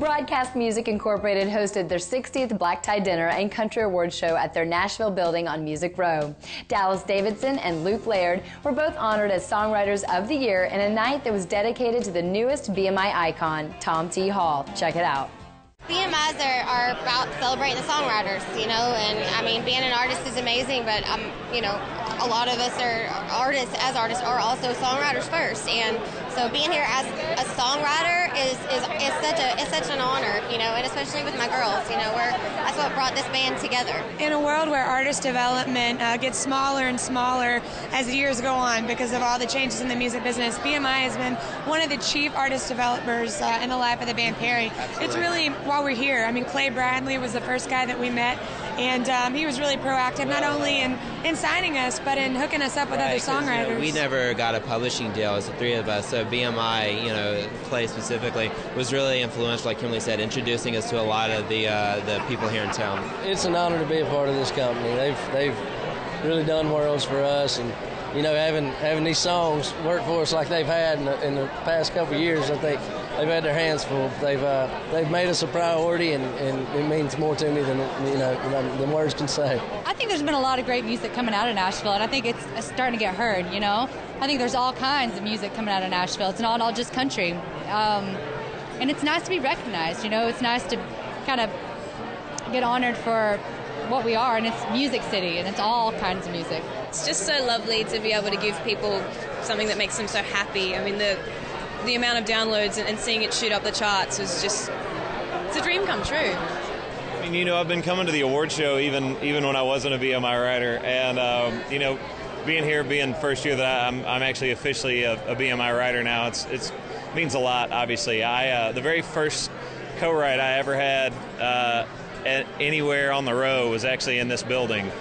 Broadcast Music Incorporated hosted their 60th Black Tie Dinner and Country Awards show at their Nashville building on Music Row. Dallas Davidson and Luke Laird were both honored as Songwriters of the Year in a night that was dedicated to the newest BMI icon, Tom T. Check it out. BMIs are about celebrating the songwriters, you know, and I mean, being an artist is amazing, but you know, a lot of us are artists are also songwriters first, and so being here as a songwriter is such an honor, you know, and especially with my girls, you know, that's what brought this band together. In a world where artist development gets smaller and smaller as the years go on because of all the changes in the music business, BMI has been one of the chief artist developers in the life of the band Perry. It's really while we're here. I mean, Clay Bradley was the first guy that we met, and he was really proactive, not only in signing us, but in hooking us up with other songwriters. You know, we never got a publishing deal as the three of us, so BMI, you know, Clay specifically, was really influential, like Kimberly said, introducing us to a lot of the people here in town. It's an honor to be a part of this company. They've really done worlds for us, and you know, having these songs work for us like they've had in the past couple of years, I think they've had their hands full. They've made us a priority, and it means more to me than words can say. I think there's been a lot of great music coming out of Nashville, and I think it's starting to get heard. You know, I think there's all kinds of music coming out of Nashville. It's not all just country, and it's nice to be recognized. You know, it's nice to kind of get honored for what we are, and it's Music City, and it's all kinds of music. It's just so lovely to be able to give people something that makes them so happy. I mean, the amount of downloads and seeing it shoot up the charts was just, it's a dream come true. I mean, you know, I've been coming to the award show even when I wasn't a BMI writer, and you know, being here, being first year that I'm actually officially a BMI writer now, it means a lot. Obviously, the very first co-write I ever had anywhere on the row was actually in this building.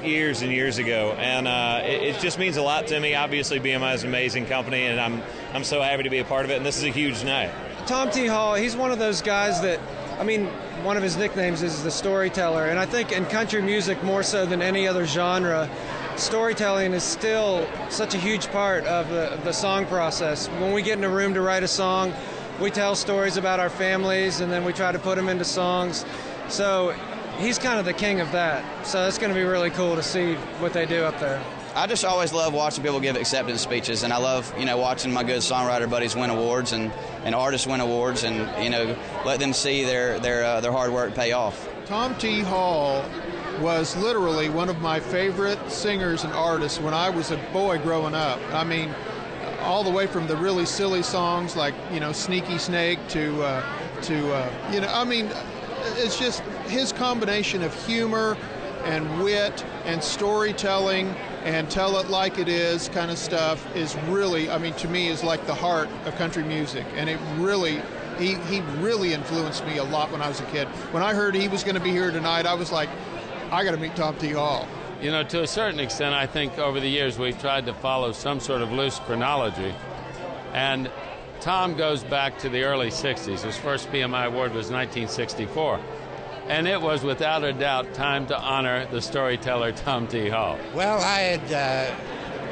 Years and years ago, and it just means a lot to me. Obviously, BMI is an amazing company, and I'm so happy to be a part of it, and this is a huge night. Tom T. he's one of those guys that, I mean, one of his nicknames is the storyteller, and I think in country music more so than any other genre, storytelling is still such a huge part of the song process. When we get in a room to write a song, we tell stories about our families, and then we try to put them into songs. So he's kind of the king of that, so it's going to be really cool to see what they do up there. I just always love watching people give acceptance speeches, and I love, you know, watching my good songwriter buddies win awards and artists win awards, and you know, let them see their hard work pay off. Tom T. was literally one of my favorite singers and artists when I was a boy growing up. I mean, all the way from the really silly songs like, you know, Sneaky Snake to you know, I mean, it's just his combination of humor and wit and storytelling and tell it like it is kind of stuff is really, I mean, to me is like the heart of country music, and it really, he really influenced me a lot when I was a kid. When I heard he was going to be here tonight, I was like, I got to meet Tom T. You know, to a certain extent, I think over the years we've tried to follow some sort of loose chronology, and Tom goes back to the early 60s. His first BMI award was 1964. And it was without a doubt time to honor the storyteller Tom T. Well, I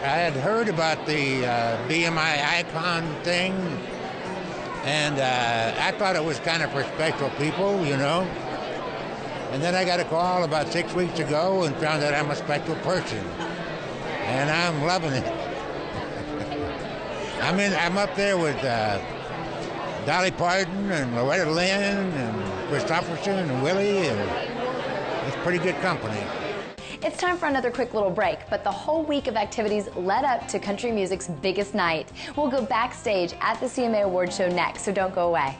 had heard about the BMI Icon thing, and I thought it was kind of for special people, you know. And then I got a call about 6 weeks ago and found out I'm a special person. And I'm loving it. I'm up there with Dolly Parton and Loretta Lynn and Christopherson and Willie, and it's pretty good company. It's time for another quick little break, but the whole week of activities led up to country music's biggest night. We'll go backstage at the CMA Awards show next, so don't go away.